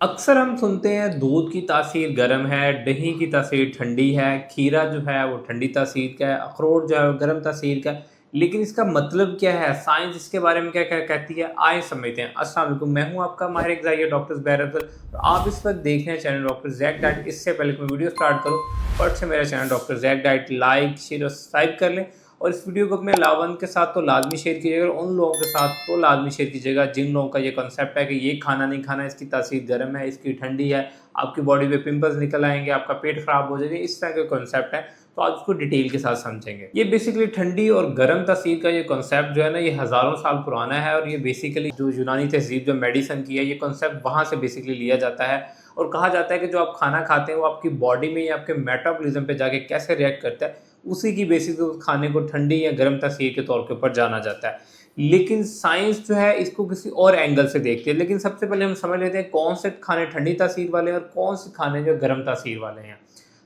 अक्सर हम सुनते हैं दूध की तासीर गर्म है, दही की तासीर ठंडी है, खीरा जो है वो ठंडी तासीर का है, अखरोट जो है वो गर्म तासीर का है। लेकिन इसका मतलब क्या है? साइंस इसके बारे में क्या-क्या कहती है? आइए समझते हैं। अस्सलाम वालेकुम, मैं हूँ आपका माहिर ग़िज़ाई डॉक्टर ज़ुबैर अफ़ज़ल और आप इस वक़्त देख रहे हैं चैनल डॉक्टर ज़ैक डाइट। इससे पहले कि मैं वीडियो स्टार्ट करूँ, फट से मेरा चैनल डॉक्टर ज़ैक डाइट लाइक, शेयर और सब्सक्राइब कर लें और इस वीडियो को अपने लावान के साथ तो लाज़मी शेयर कीजिएगा और उन लोगों के साथ तो लाज़मी शेयर कीजिएगा जिन लोगों का ये कॉन्सेप्ट है कि ये खाना नहीं खाना, इसकी तासीर गर्म है, इसकी ठंडी है, आपकी बॉडी पे पिंपल्स निकल आएँगे, आपका पेट ख़राब हो जाएगा, इस तरह के कॉन्सेप्ट है। तो आज इसको डिटेल के साथ समझेंगे। ये बेसिकली ठंडी और गर्म तासीर का ये कॉन्सेप्ट जो है ना, ये हज़ारों साल पुराना है और ये बेसिकली जो यूनानी तहज़ीब जो मेडिसिन की है, ये कॉन्सेप्ट वहाँ से बेसिकली लिया जाता है और कहा जाता है कि जो आप खाना खाते हैं वो आपकी बॉडी में या आपके मेटाबॉलिज्म पे जाके कैसे रिएक्ट करता है, उसी की बेसिस पे उस खाने को ठंडी या गर्म तासीर के तौर के ऊपर जाना जाता है। लेकिन साइंस जो है इसको किसी और एंगल से देखती है। लेकिन सबसे पहले हम समझ लेते हैं कौन से खाने ठंडी तासीर वाले हैं और कौन से खाने जो गर्म तासीर वाले हैं।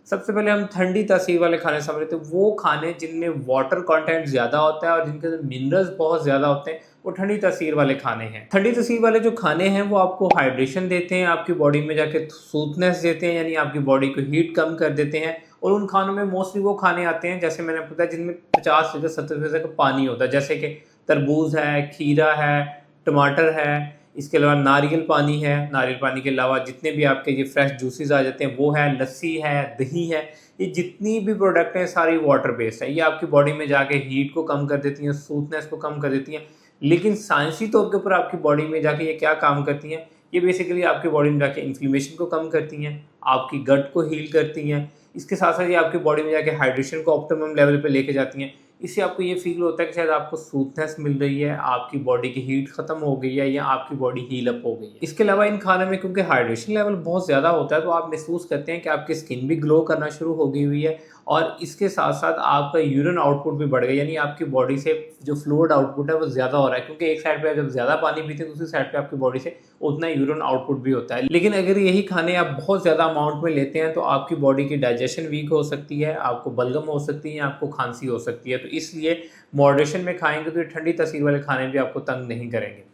सबसे पहले हम ठंडी तासीर वाले खाने समझ लेते हैं। वो खाने जिनमें वाटर कंटेंट ज़्यादा होता है और जिनके अंदर मिनरल्स बहुत ज़्यादा होते हैं, वो ठंडी तासीर वाले खाने हैं। ठंडी तासीर वाले जो खाने हैं वो आपको हाइड्रेशन देते हैं, आपकी बॉडी में जाके सूथनेस देते हैं, यानी आपकी बॉडी को हीट कम कर देते हैं। और उन खानों में मोस्टली वो खाने आते हैं, जैसे मैंने बताया, जिनमें 50 से 70% पानी होता है, जैसे कि तरबूज है, खीरा है, टमाटर है, इसके अलावा नारियल पानी है। नारियल पानी के अलावा जितने भी आपके ये फ्रेश जूसेस आ जाते हैं वो है, लस्सी है, दही है। ये जितनी भी प्रोडक्ट हैं सारी वाटर बेस्ड है। ये आपकी बॉडी में जाके हीट को कम कर देती हैं, सूथनेस को कम कर देती हैं। लेकिन साइंसी तौर के ऊपर आपकी बॉडी में जाके ये क्या काम करती हैं? ये बेसिकली आपकी बॉडी में जाके इन्फ्लेमेशन को कम करती हैं, आपकी गट को हील करती हैं। इसके साथ साथ ये आपकी बॉडी में जाके हाइड्रेशन को ऑप्टिमम लेवल पे लेके जाती हैं। इससे आपको ये फील होता है कि शायद आपको स्मूथनेस मिल रही है, आपकी बॉडी की हीट ख़त्म हो गई है या आपकी बॉडी हील अप हो गई है। इसके अलावा इन खानों में क्योंकि हाइड्रेशन लेवल बहुत ज़्यादा होता है, तो आप महसूस करते हैं कि आपकी स्किन भी ग्लो करना शुरू हो गई हुई है और इसके साथ साथ आपका यूरिन आउटपुट भी बढ़ गया, यानी आपकी बॉडी से जो फ्लूइड आउटपुट है वो ज़्यादा हो रहा है, क्योंकि एक साइड पे जब ज़्यादा पानी पीते हैं दूसरी साइड पे आपकी बॉडी से उतना यूरिन आउटपुट भी होता है। लेकिन अगर यही खाने आप बहुत ज़्यादा अमाउंट में लेते हैं तो आपकी बॉडी की डाइजेशन वीक हो सकती है, आपको बलगम हो सकती है, आपको खांसी हो सकती है। तो इसलिए मॉडरेशन में खाएँगे तो ये ठंडी तासीर वाले खाने भी आपको तंग नहीं करेंगे।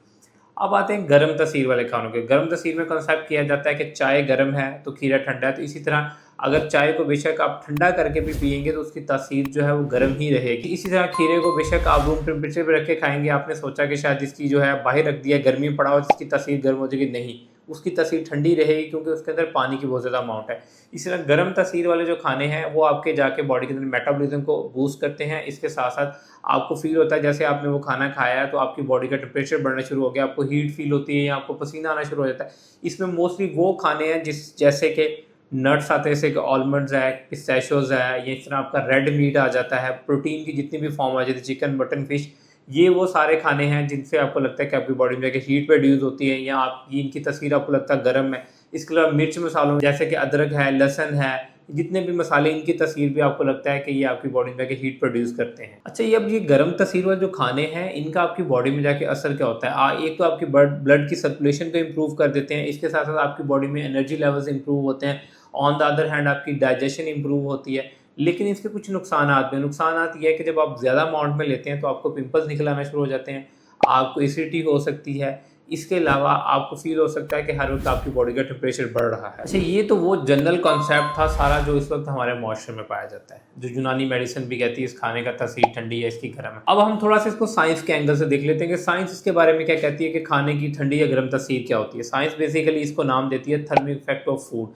अब आते हैं गर्म तासीर वाले खानों के। गर्म तासीर में कंसेप्ट किया जाता है कि चाय गर्म है तो खीरा ठंडा है, तो इसी तरह अगर चाय को बेशक आप ठंडा करके भी पिएँगे तो उसकी तासीर जो है वो गर्म ही रहेगी। इसी तरह खीरे को बेशक आप रूम टेम्परेचर पे रख के खाएँगे, आपने सोचा कि शायद इसकी जो है बाहर रख दिया, गर्मी में पड़ा हो जिसकी तासीर गर्म हो जाएगी, नहीं, उसकी तासीर ठंडी रहेगी क्योंकि उसके अंदर पानी की बहुत ज़्यादा अमाउंट है। इसी तरह गर्म तासीर वाले जो खाने हैं वो आपके जाके बॉडी के अंदर मेटाबॉलिज्म को बूस्ट करते हैं। इसके साथ-साथ आपको फ़ील होता है जैसे आपने वो खाना खाया है तो आपकी बॉडी का टेम्परेचर बढ़ना शुरू हो गया, आपको हीट फ़ील होती है या आपको पसीना आना शुरू हो जाता है। इसमें मोस्टली वो खाने हैं जैसे कि नट्स आते हैं, जैसे कि आलमंड्स है, पिस्ताशियोज़ है, ये इस तरह आपका रेड मीट आ जाता है, प्रोटीन की जितनी भी फॉर्म आ जाती है, चिकन, मटन, फिश, ये वो सारे खाने हैं जिनसे आपको लगता है कि आपकी बॉडी में जाके हीट प्रोड्यूस होती है या आप इनकी तस्वीर आपको लगता है गर्म है। इसके अलावा मिर्च मसालों जैसे कि अदरक है, लहसुन है, जितने भी मसाले, इनकी तस्वीर भी आपको लगता है कि ये आपकी बॉडी में जाके हीट प्रोड्यूस करते हैं। अच्छा, ये अब ये गर्म तस्वीर वाले जो खाने हैं इनका आपकी बॉडी में जाके असर क्या होता है? एक तो आपकी ब्लड की सर्कुलेशन को इम्प्रूव कर देते हैं, इसके साथ साथ आपकी बॉडी में एनर्जी लेवल्स इम्प्रूव होते हैं। ऑन द अदर हैंड आपकी डाइजेशन इम्प्रूव होती है। लेकिन इसके कुछ नुकसानात भी हैं। नुकसानात ये है कि जब आप ज़्यादा अमाउंट में लेते हैं तो आपको पिंपल्स निकल आना शुरू हो जाते हैं, आपको एसिडिटी हो सकती है। इसके अलावा आपको फ़ील हो सकता है कि हर वक़्त आपकी बॉडी का टेम्परेचर बढ़ रहा है। अच्छा, ये तो वो जनरल कॉन्सेप्ट था सारा जो इस वक़्त हमारे मुआशरे में पाया जाता है, जो यूनानी मेडिसिन भी कहती है इस खाने का तासीर ठंडी है, इसकी गर्म है। अब हम थोड़ा-सा इसको साइंस के एंगल से देख लेते हैं कि साइंस इसके बारे में क्या कहती है कि खाने की ठंडी या गर्म तासीर क्या होती है। साइंस बेसिकली इसको नाम देती है thermic effect of food.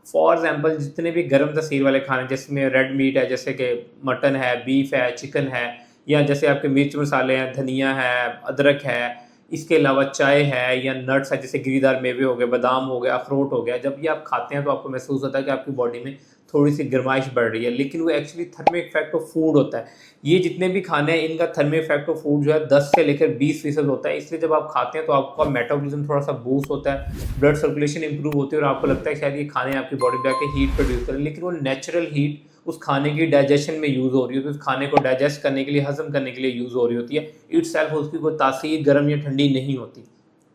For example जितने भी गर्म तासीर वाले खाने जिसमें रेड मीट है, जैसे कि मटन है, बीफ है, चिकन है, या जैसे आपके मिर्च मसाले हैं, धनिया है, अदरक है, इसके अलावा चाय है या नट्स है, जैसे गिरीदार मेवे हो गए, बादाम हो गया, अखरोट हो गया, जब ये आप खाते हैं तो आपको महसूस होता है कि आपकी बॉडी में थोड़ी सी गर्माइश बढ़ रही है, लेकिन वो actually thermic effect of food होता है। ये जितने भी खाने हैं इनका थर्मिक इफेक्ट ऑफ फूड जो है 10 से लेकर 20% होता है। इसलिए जब आप खाते हैं तो आपका मेटाबॉलिज्म थोड़ा सा बूस्ट होता है, ब्लड सर्कुलेशन इंप्रूव होती है और आपको लगता है शायद ये खाने आपकी बॉडी में आके हीट प्रोड्यूस करें, लेकिन वो नेचुरल हीट उस खाने की डाइजेशन में यूज़ हो रही होती है, उस खाने को डाइजेस्ट करने के लिए, हज़म करने के लिए यूज़ हो रही होती है। इटसेल्फ उसकी कोई तासीर गर्म या ठंडी नहीं होती।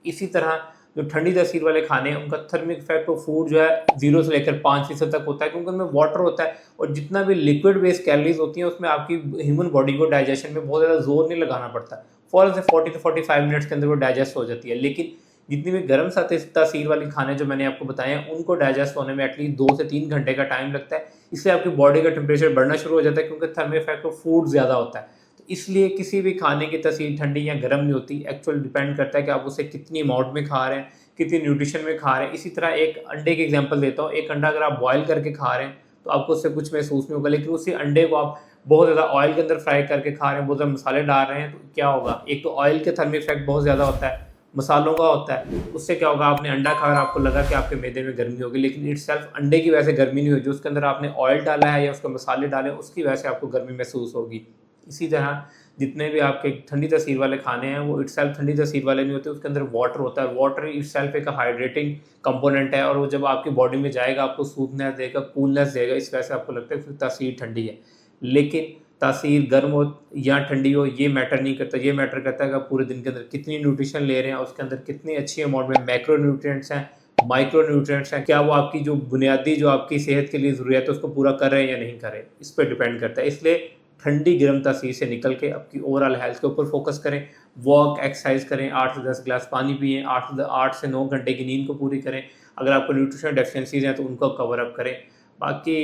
इसी तरह जो ठंडी तासीर वाले खाने हैं उनका थर्मिक इफेक्ट ऑफ फूड जो है 0 से लेकर 5% तक होता है, क्योंकि उनमें वाटर होता है और जितना भी लिक्विड बेस्ड कैलोरीज होती हैं उसमें आपकी ह्यूमन बॉडी को डाइजेशन में बहुत ज़्यादा जोर नहीं लगाना पड़ता। फ़ौरन से 40 से 45 मिनट्स के अंदर वो डाइजेस्ट हो जाती है। लेकिन जितनी भी गर्म तासीर वाली खाने जो मैंने आपको बताए हैं उनको डाइजेस्ट होने में एटलीस्ट 2 से 3 घंटे का टाइम लगता है। इसलिए आपकी बॉडी का टेम्परेचर बढ़ना शुरू हो जाता है क्योंकि थर्मल इफेक्ट ऑफ फूड ज़्यादा होता है। तो इसलिए किसी भी खाने की तासीर ठंडी या गर्म नहीं होती, एक्चुअल डिपेंड करता है कि आप उसे कितनी अमाउंट में खा रहे हैं, कितनी न्यूट्रिशन में खा रहे हैं। इसी तरह एक अंडे की एग्जांपल देता हूँ, एक अंडा अगर आप बॉयल करके खा रहे हैं तो आपको उससे कुछ महसूस नहीं होगा, लेकिन उसी अंडे को आप बहुत ज़्यादा ऑयल के अंदर फ्राई करके खा रहे हैं, बहुत ज़्यादा मसाले डाल रहे हैं, तो क्या होगा, एक तो ऑयल के थर्मल इफेक्ट बहुत ज़्यादा होता है, मसालों का होता है। उससे क्या होगा, आपने अंडा खाकर आपको लगा कि आपके मैदे में गर्मी होगी, लेकिन इटसेल्फ अंडे की वजह से गर्मी नहीं होगी, जो उसके अंदर आपने ऑयल डाला है या उसके मसाले डाले उसकी वजह से आपको गर्मी महसूस होगी। इसी तरह जितने भी आपके ठंडी तासीर वाले खाने हैं वो इटसेल्फ ठंडी तासीर वाले नहीं होते, उसके अंदर वाटर होता है। वाटर इटसेल्फ एक हाइड्रेटिंग कंपोनेंट है और वो जब आपकी बॉडी में जाएगा आपको सूथनेस देगा, कूलनेस देगा, इस वजह से आपको लगता है कि तासीर ठंडी है। लेकिन तासीर गर्म हो या ठंडी हो ये मैटर नहीं करता, ये मैटर करता है कि आप पूरे दिन के अंदर कितनी न्यूट्रिशन ले रहे हैं, उसके अंदर कितनी अच्छी अमाउंट में मैक्रो न्यूट्रिएंट्स हैं, माइक्रो न्यूट्रिएंट्स हैं, क्या वो आपकी जो बुनियादी जो आपकी सेहत के लिए ज़रूरियत है उसको पूरा कर रहे हैं या नहीं कर रहे, इस पर डिपेंड करता है। इसलिए ठंडी गर्म तासीर से निकल के अपनी ओवरऑल हेल्थ के ऊपर फोकस करें, वॉक एक्सरसाइज करें, 8 से 10 गिलास पानी पिएँ, 8 से 9 घंटे की नींद को पूरी करें। अगर आपको न्यूट्रिशन डेफिशिएंसीज हैं तो उनको कवर अप करें। बाकी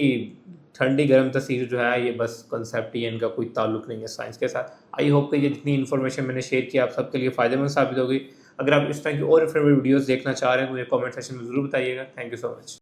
ठंडी गर्म तासीर जो है ये बस कॉन्सेप्ट ही है, इनका कोई ताल्लुक नहीं है साइंस के साथ। आई होप कि ये जितनी इन्फॉर्मेशन मैंने शेयर की आप सबके लिए फ़ायदेमंद साबित होगी। अगर आप इस तरह की और इन्फॉर्मेटिव वीडियोज़ देखना चाह रहे हैं तो मुझे कमेंट सेक्शन में ज़रूर बताइएगा। Thank you so much.